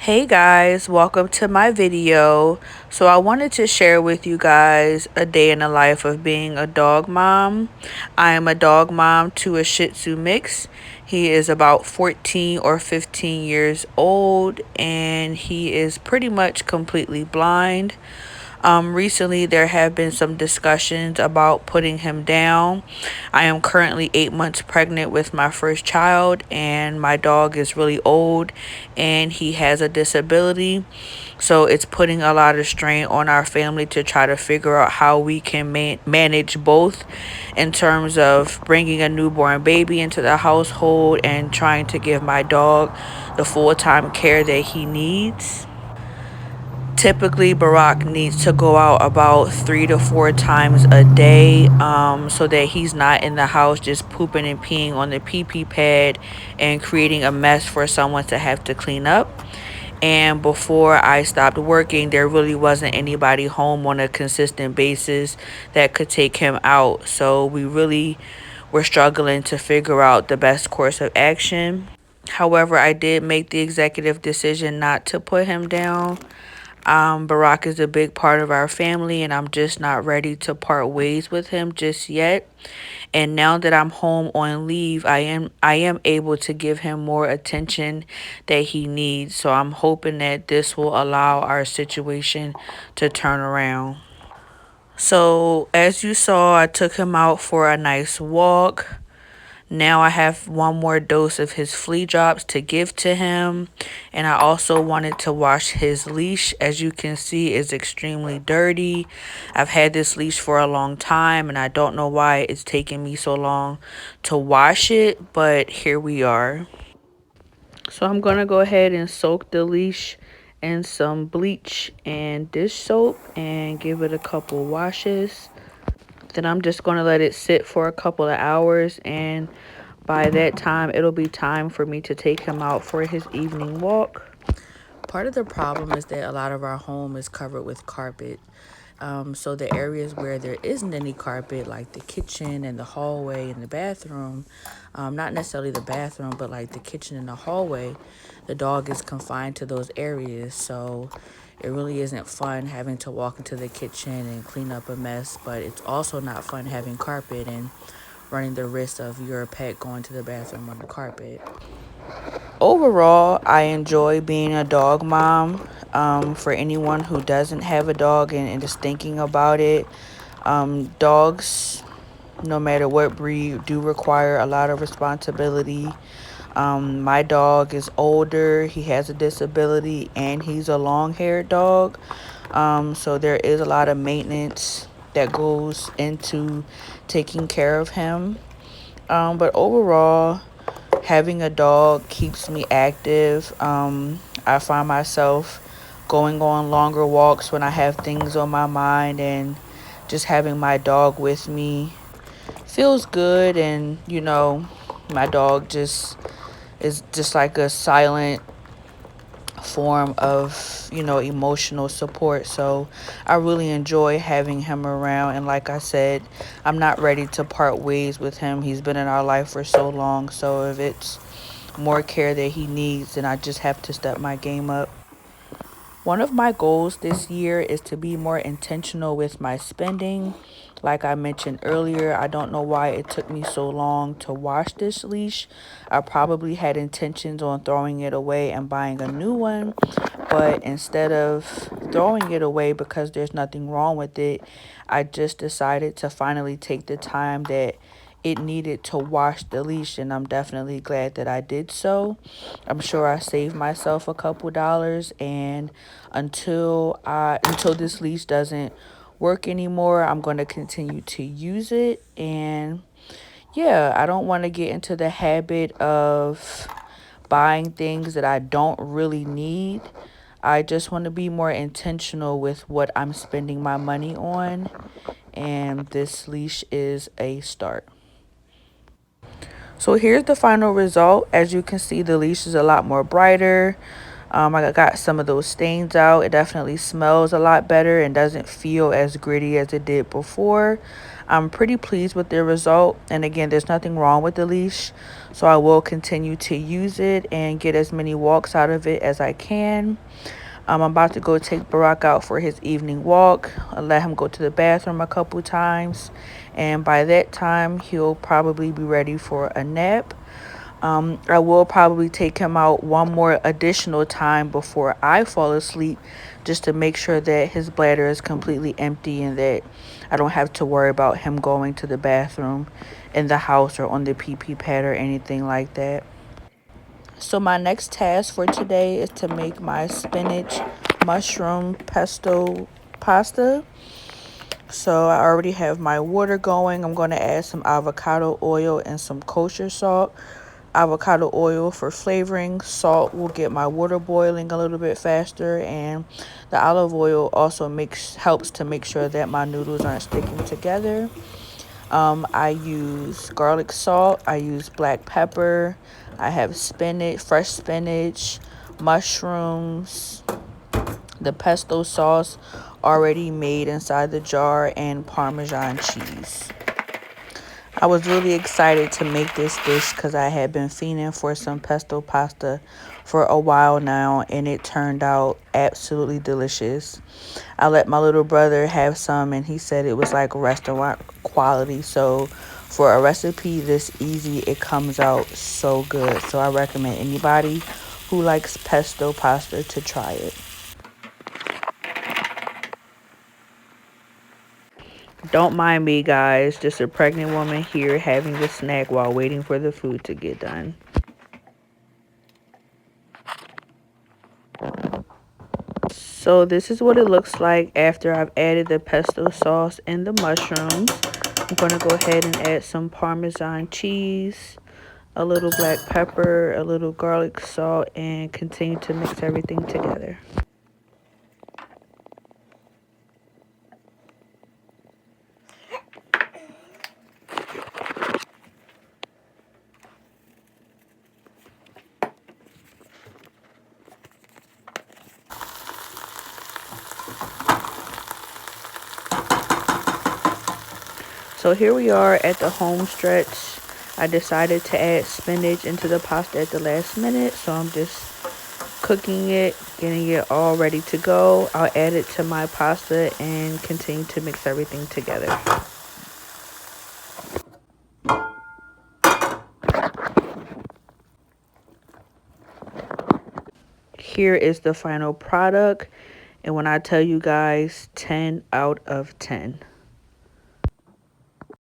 Hey guys, welcome to my video. So I wanted to share with you guys a day in the life of being a dog mom. I am a dog mom to a Shih Tzu mix. He is about 14 or 15 years old and he is pretty much completely blind. Recently, there have been some discussions about putting him down. I am currently 8 months pregnant with my first child, and my dog is really old and he has a disability. So it's putting a lot of strain on our family to try to figure out how we can manage both in terms of bringing a newborn baby into the household and trying to give my dog the full time care that he needs. Typically, Barack needs to go out about 3 to 4 times a day, so that he's not in the house just pooping and peeing on the pee pee pad and creating a mess for someone to have to clean up. And before I stopped working, there really wasn't anybody home on a consistent basis that could take him out. So we really were struggling to figure out the best course of action. However, I did make the executive decision not to put him down. Barack is a big part of our family, and I'm just not ready to part ways with him just yet. And now that I'm home on leave, I am able to give him more attention that he needs. So I'm hoping that this will allow our situation to turn around. So as you saw, I took him out for a nice walk. Now I have one more dose of his flea drops to give to him. And I also wanted to wash his leash. As you can see, it's extremely dirty. I've had this leash for a long time and I don't know why it's taking me so long to wash it, but here we are. So I'm going to go ahead and soak the leash in some bleach and dish soap and give it a couple washes. Then I'm just going to let it sit for a couple of hours, and by that time it'll be time for me to take him out for his evening walk. Part of the problem is that a lot of our home is covered with carpet. So the areas where there isn't any carpet, like the kitchen and the hallway and the bathroom, not necessarily the bathroom, but like the kitchen and the hallway, the dog is confined to those areas. So it really isn't fun having to walk into the kitchen and clean up a mess, but it's also not fun having carpet and running the risk of your pet going to the bathroom on the carpet. Overall, I enjoy being a dog mom. For anyone who doesn't have a dog and is thinking about it, dogs, no matter what breed, do require a lot of responsibility. My dog is older, he has a disability, and he's a long-haired dog. So there is a lot of maintenance that goes into taking care of him. But overall, having a dog keeps me active. I find myself going on longer walks when I have things on my mind, and just having my dog with me feels good. And my dog just is just like a silent form of emotional support. So I really enjoy having him around, and like I said, I'm not ready to part ways with him. He's been in our life for so long, so if it's more care that he needs, then I just have to step my game up. One of my goals this year is to be more intentional with my spending. Like I mentioned earlier, I don't know why it took me so long to wash this leash. I probably had intentions on throwing it away and buying a new one, but instead of throwing it away because there's nothing wrong with it, I just decided to finally take the time that it needed to wash the leash, and I'm definitely glad that I did so. I'm sure I saved myself a couple dollars, and until this leash doesn't work anymore, I'm going to continue to use it. And yeah, I don't want to get into the habit of buying things that I don't really need. I just want to be more intentional with what I'm spending my money on, and this leash is a start. So here's the final result. As you can see, the leash is a lot more brighter. I got some of those stains out. It definitely smells a lot better and doesn't feel as gritty as it did before. I'm pretty pleased with the result. And again, there's nothing wrong with the leash. So I will continue to use it and get as many walks out of it as I can. I'm about to go take Barack out for his evening walk. I'll let him go to the bathroom a couple times. And by that time, he'll probably be ready for a nap. I will probably take him out one more additional time before I fall asleep just to make sure that his bladder is completely empty and that I don't have to worry about him going to the bathroom in the house or on the pee pee pad or anything like that. So my next task for today is to make my spinach mushroom pesto pasta. So I already have my water going. I'm going to add some avocado oil and some kosher salt. Avocado oil for flavoring. Salt will get my water boiling a little bit faster, and the olive oil also helps to make sure that my noodles aren't sticking together. I use garlic salt. I use black pepper. I have spinach, fresh spinach, mushrooms, the pesto sauce already made inside the jar, and Parmesan cheese. I was really excited to make this dish because I had been fiending for some pesto pasta for a while now, and it turned out absolutely delicious. I let my little brother have some, and he said it was like restaurant quality. So for a recipe this easy, it comes out so good. So I recommend anybody who likes pesto pasta to try it. Don't mind me, guys. Just a pregnant woman here having a snack while waiting for the food to get done. So this is what it looks like after I've added the pesto sauce and the mushrooms. I'm going to go ahead and add some Parmesan cheese, a little black pepper, a little garlic salt, and continue to mix everything together. So here we are at the home stretch. I decided to add spinach into the pasta at the last minute, so I'm just cooking it, getting it all ready to go. I'll add it to my pasta and continue to mix everything together. Here is the final product, and when I tell you guys, 10 out of 10.